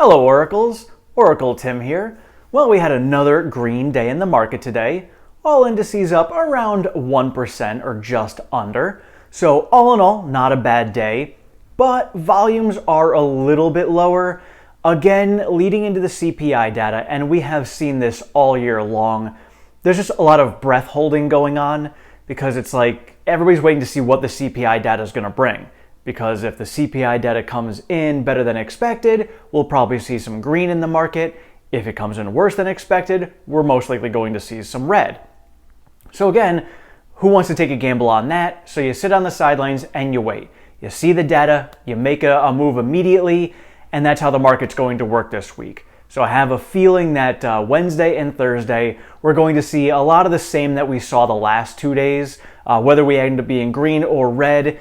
Hello Oracles, Oracle Tim here. Well, we had another green day in the market today. All indices up around 1% or just under. So all in all, not a bad day, but volumes are a little bit lower. Again, leading into the CPI data, and we have seen this all year long. There's just a lot of breath holding going on because it's like everybody's waiting to see what the CPI data is going to bring. Because if the CPI data comes in better than expected, we'll probably see some green in the market. If it comes in worse than expected, we're most likely going to see some red. So again, who wants to take a gamble on that? So you sit on the sidelines and you wait. You see the data, you make a move immediately, and that's how the market's going to work this week. So I have a feeling that Wednesday and Thursday, we're going to see a lot of the same that we saw the last 2 days, whether we end up being green or red.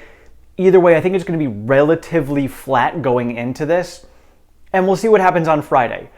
Either way, I think it's going to be relatively flat going into this, and we'll see what happens on Friday.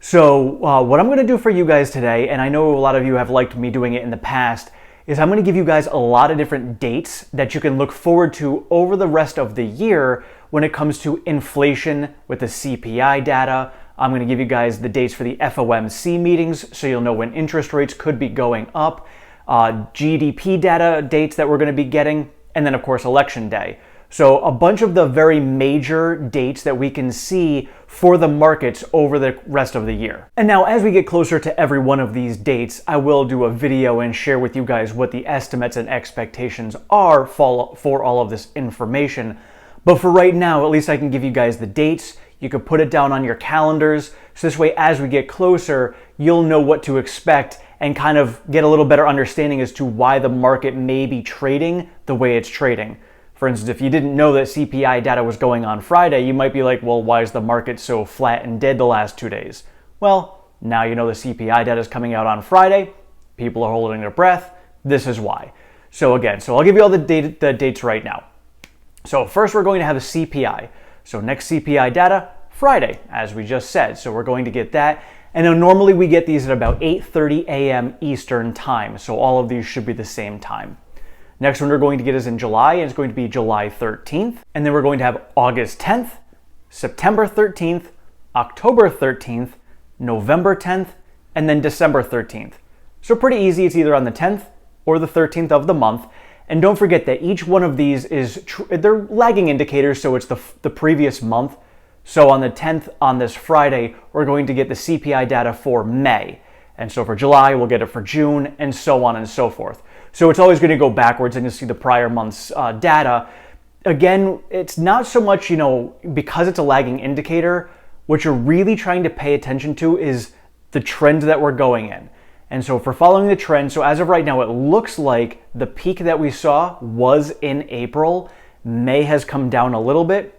So what I'm going to do for you guys today, and I know a lot of you have liked me doing it in the past, is I'm going to give you guys a lot of different dates that you can look forward to over the rest of the year when it comes to inflation with the CPI data. I'm going to give you guys the dates for the FOMC meetings so you'll know when interest rates could be going up, GDP data dates that we're going to be getting, and then of course election day. So a bunch of the very major dates that we can see for the markets over the rest of the year. And now as we get closer to every one of these dates, I will do a video and share with you guys what the estimates and expectations are for all of this information. But for right now, at least I can give you guys the dates. You can put it down on your calendars. So this way, as we get closer, you'll know what to expect and kind of get a little better understanding as to why the market may be trading the way it's trading. For instance, if you didn't know that CPI data was going on Friday, you might be like, well, why is the market so flat and dead the last 2 days? Well, now you know the CPI data is coming out on Friday. People are holding their breath. This is why. So again, I'll give you all the dates right now. So first we're going to have a CPI. So next CPI data, Friday, as we just said. So we're going to get that. And then normally we get these at about 8:30 a.m. Eastern time. So all of these should be the same time. Next one we're going to get is in July, and it's going to be July 13th. And then we're going to have August 10th, September 13th, October 13th, November 10th, and then December 13th. So pretty easy. It's either on the 10th or the 13th of the month. And don't forget that each one of these they're lagging indicators, so it's the previous month. So on the 10th, on this Friday, we're going to get the CPI data for May. And so for July, we'll get it for June, and so on and so forth. So it's always going to go backwards and you'll see the prior month's data. Again, it's not so much, because it's a lagging indicator, what you're really trying to pay attention to is the trend that we're going in. And so if we're following the trend, so as of right now, it looks like the peak that we saw was in April. May has come down a little bit.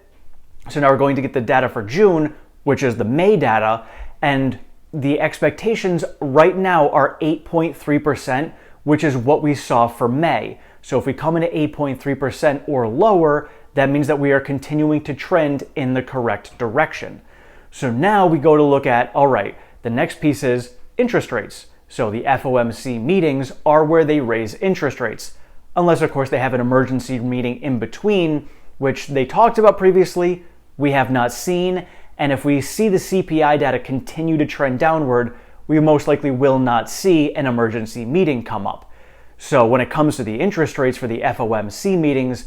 So now we're going to get the data for June, which is the May data, and the expectations right now are 8.3%, which is what we saw for May. So if we come in at 8.3% or lower, that means that we are continuing to trend in the correct direction. So now we go to look at, all right, the next piece is interest rates. So the FOMC meetings are where they raise interest rates, unless of course they have an emergency meeting in between, which they talked about previously, we have not seen. And if we see the CPI data continue to trend downward, we most likely will not see an emergency meeting come up. So when it comes to the interest rates for the FOMC meetings,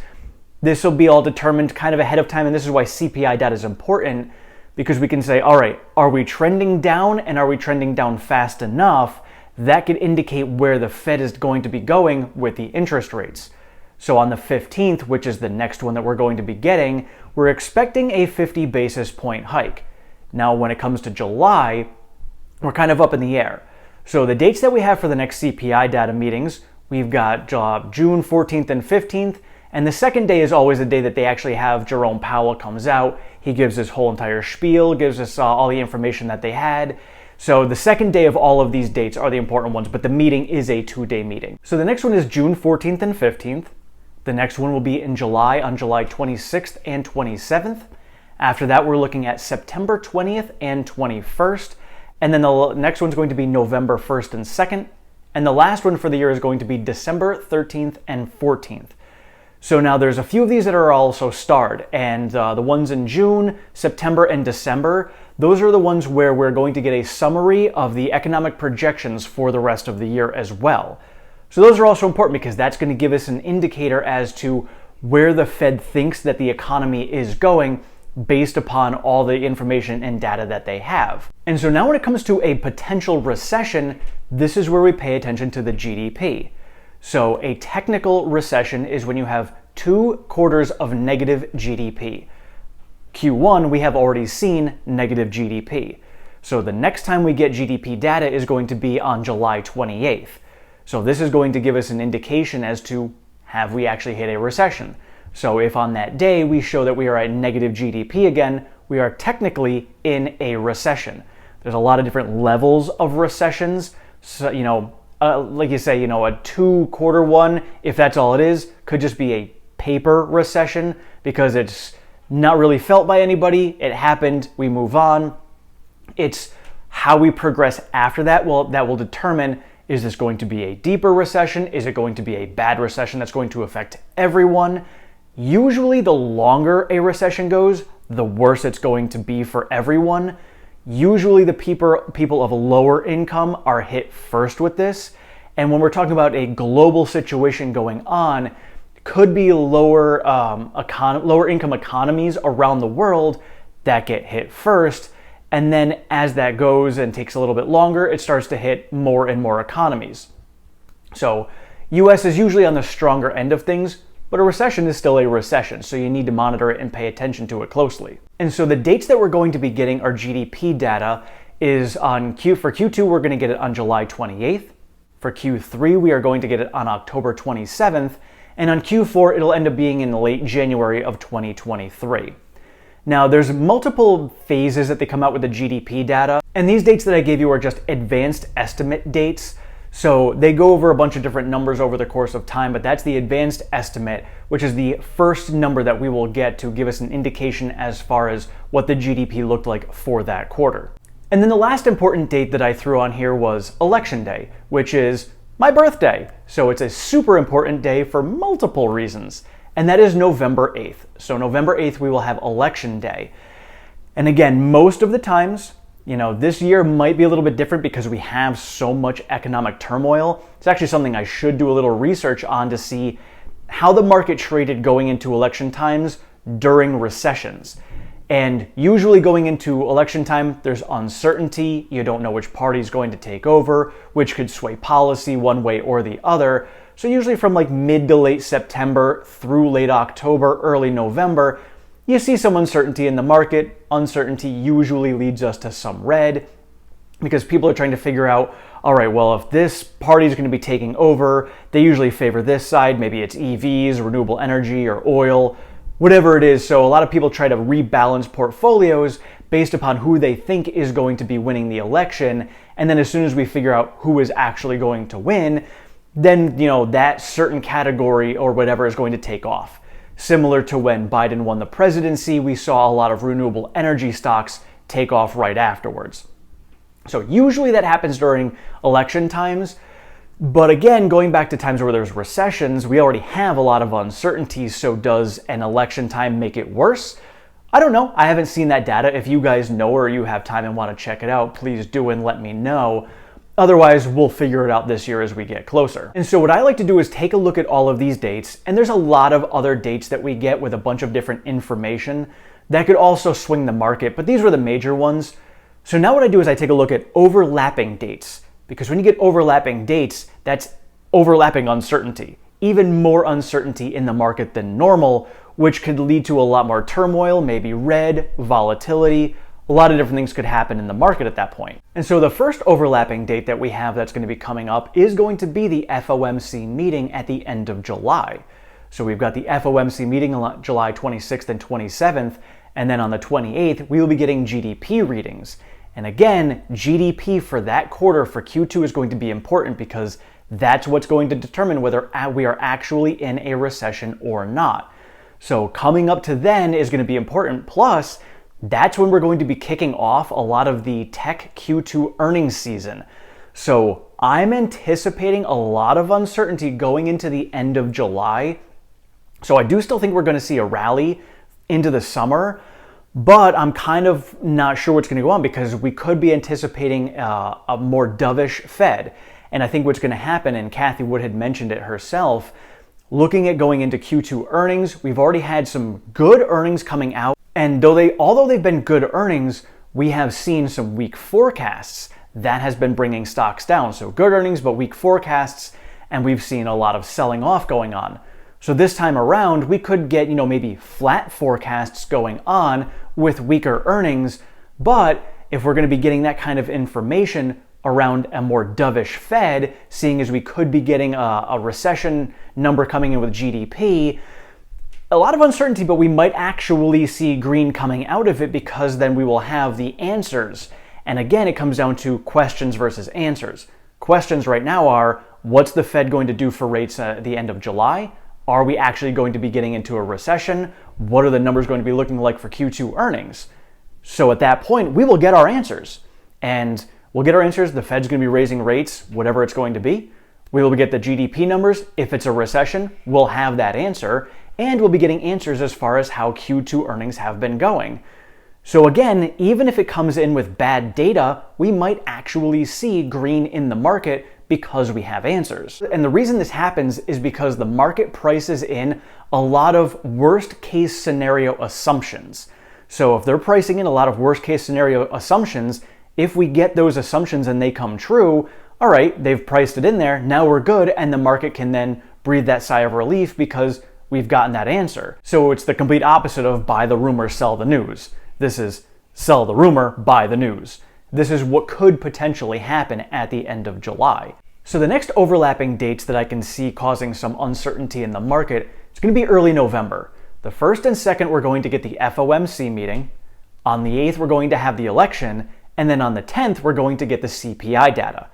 this will be all determined kind of ahead of time. And this is why CPI data is important, because we can say, all right, are we trending down, and are we trending down fast enough? That could indicate where the Fed is going to be going with the interest rates. So on the 15th, which is the next one that we're going to be getting, we're expecting a 50 basis point hike. Now, when it comes to July, we're kind of up in the air. So the dates that we have for the next CPI data meetings, we've got June 14th and 15th. And the second day is always the day that they actually have Jerome Powell comes out. He gives his whole entire spiel, gives us all the information that they had. So the second day of all of these dates are the important ones, but the meeting is a 2-day meeting. So the next one is June 14th and 15th. The next one will be in July on July 26th and 27th. After that, we're looking at September 20th and 21st. And then the next one's going to be November 1st and 2nd. And the last one for the year is going to be December 13th and 14th. So now there's a few of these that are also starred, and the ones in June, September, and December, those are the ones where we're going to get a summary of the economic projections for the rest of the year as well. So those are also important because that's going to give us an indicator as to where the Fed thinks that the economy is going based upon all the information and data that they have. And so now when it comes to a potential recession, this is where we pay attention to the GDP. So a technical recession is when you have 2 quarters of negative GDP. Q1, we have already seen negative GDP. So the next time we get GDP data is going to be on July 28th. So this is going to give us an indication as to have we actually hit a recession. So if on that day we show that we are at negative GDP again, we are technically in a recession. There's a lot of different levels of recessions. So, like you say, a 2-quarter one, if that's all it is, could just be a paper recession because it's not really felt by anybody. It happened, we move on. It's how we progress after that. Well, that will determine, is this going to be a deeper recession? Is it going to be a bad recession that's going to affect everyone? Usually the longer a recession goes, the worse it's going to be for everyone. Usually the people of lower income are hit first with this. And when we're talking about a global situation going on, could be lower income economies around the world that get hit first. And then as that goes and takes a little bit longer, it starts to hit more and more economies. So US is usually on the stronger end of things, but a recession is still a recession, so you need to monitor it and pay attention to it closely. And so the dates that we're going to be getting our GDP data is for Q2, we're going to get it on July 28th. For Q3, we are going to get it on October 27th. And on Q4, it'll end up being in late January of 2023. Now, there's multiple phases that they come out with the GDP data, and these dates that I gave you are just advanced estimate dates. So they go over a bunch of different numbers over the course of time, but that's the advanced estimate, which is the first number that we will get to give us an indication as far as what the GDP looked like for that quarter. And then the last important date that I threw on here was Election Day, which is my birthday. So it's a super important day for multiple reasons. And that is November 8th. So November 8th, we will have Election Day. And again, most of the times, this year might be a little bit different because we have so much economic turmoil. It's actually something I should do a little research on to see how the market traded going into election times during recessions. And usually going into election time, there's uncertainty. You don't know which party is going to take over, which could sway policy one way or the other. So usually from like mid to late September through late October, early November, you see some uncertainty in the market. Uncertainty usually leads us to some red because people are trying to figure out, all right, well, if this party is going to be taking over, they usually favor this side. Maybe it's EVs, renewable energy, or oil, whatever it is. So a lot of people try to rebalance portfolios based upon who they think is going to be winning the election. And then as soon as we figure out who is actually going to win, then, that certain category or whatever is going to take off. Similar to when Biden won the presidency, we saw a lot of renewable energy stocks take off right afterwards. So usually that happens during election times. But again, going back to times where there's recessions, we already have a lot of uncertainties. So does an election time make it worse? I don't know. I haven't seen that data. If you guys know or you have time and want to check it out, please do and let me know. Otherwise, we'll figure it out this year as we get closer. And so what I like to do is take a look at all of these dates, and there's a lot of other dates that we get with a bunch of different information that could also swing the market, but these were the major ones. So now what I do is I take a look at overlapping dates, because when you get overlapping dates, that's overlapping uncertainty. Even more uncertainty in the market than normal, which could lead to a lot more turmoil, maybe red, volatility. A lot of different things could happen in the market at that point. And so the first overlapping date that we have that's going to be coming up is going to be the FOMC meeting at the end of July. So we've got the FOMC meeting on July 26th and 27th, and then on the 28th, we will be getting GDP readings. And again, GDP for that quarter for Q2 is going to be important because that's what's going to determine whether we are actually in a recession or not. So coming up to then is going to be important. Plus, that's when we're going to be kicking off a lot of the tech Q2 earnings season. So I'm anticipating a lot of uncertainty going into the end of July. So I do still think we're going to see a rally into the summer, but I'm kind of not sure what's going to go on because we could be anticipating a more dovish Fed. And I think what's going to happen, and Kathy Wood had mentioned it herself, looking at going into Q2 earnings, we've already had some good earnings coming out. And although they've been good earnings, we have seen some weak forecasts. That has been bringing stocks down. So good earnings, but weak forecasts, and we've seen a lot of selling off going on. So this time around, we could get, maybe flat forecasts going on with weaker earnings. But if we're going to be getting that kind of information around a more dovish Fed, seeing as we could be getting a recession number coming in with GDP, a lot of uncertainty, but we might actually see green coming out of it because then we will have the answers. And again, it comes down to questions versus answers. Questions right now are, what's the Fed going to do for rates at the end of July? Are we actually going to be getting into a recession? What are the numbers going to be looking like for Q2 earnings? So at that point, we will get our answers. And we'll get our answers. The Fed's going to be raising rates, whatever it's going to be. We will get the GDP numbers. If it's a recession, we'll have that answer. And we'll be getting answers as far as how Q2 earnings have been going. So again, even if it comes in with bad data, we might actually see green in the market because we have answers. And the reason this happens is because the market prices in a lot of worst case scenario assumptions. So if they're pricing in a lot of worst case scenario assumptions, if we get those assumptions and they come true, all right, they've priced it in there, now we're good, and the market can then breathe that sigh of relief because we've gotten that answer. So it's the complete opposite of buy the rumor, sell the news. This is sell the rumor, buy the news. This is what could potentially happen at the end of July. So the next overlapping dates that I can see causing some uncertainty in the market is going to be early November. The 1st and 2nd, we're going to get the FOMC meeting. On the 8th, we're going to have the election. And then on the 10th, we're going to get the CPI data.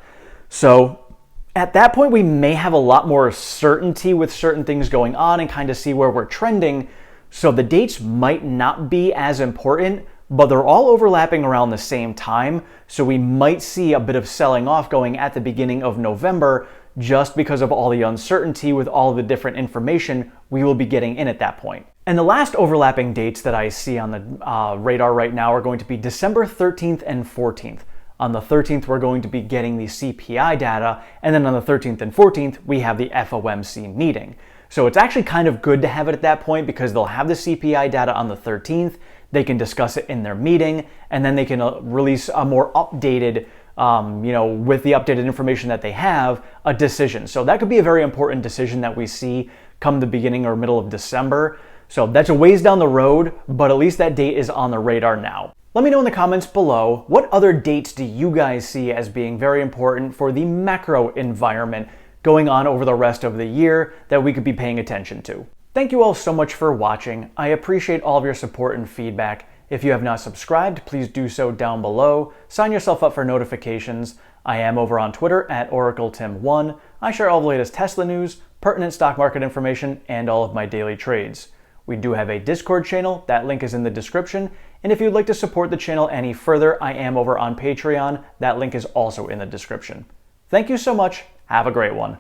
So at that point, we may have a lot more certainty with certain things going on and kind of see where we're trending. So the dates might not be as important, but they're all overlapping around the same time. So we might see a bit of selling off going at the beginning of November just because of all the uncertainty with all the different information we will be getting in at that point. And the last overlapping dates that I see on the radar right now are going to be December 13th and 14th. On the 13th, we're going to be getting the CPI data, and then on the 13th and 14th, we have the FOMC meeting. So it's actually kind of good to have it at that point because they'll have the CPI data on the 13th, they can discuss it in their meeting, and then they can release a more updated, with the updated information that they have, a decision. So that could be a very important decision that we see come the beginning or middle of December. So that's a ways down the road, but at least that date is on the radar now. Let me know in the comments below, what other dates do you guys see as being very important for the macro environment going on over the rest of the year that we could be paying attention to? Thank you all so much for watching. I appreciate all of your support and feedback. If you have not subscribed, please do so down below. Sign yourself up for notifications. I am over on Twitter at OracleTim1. I share all the latest Tesla news, pertinent stock market information, and all of my daily trades. We do have a Discord channel. That link is in the description. And if you'd like to support the channel any further, I am over on Patreon. That link is also in the description. Thank you so much. Have a great one.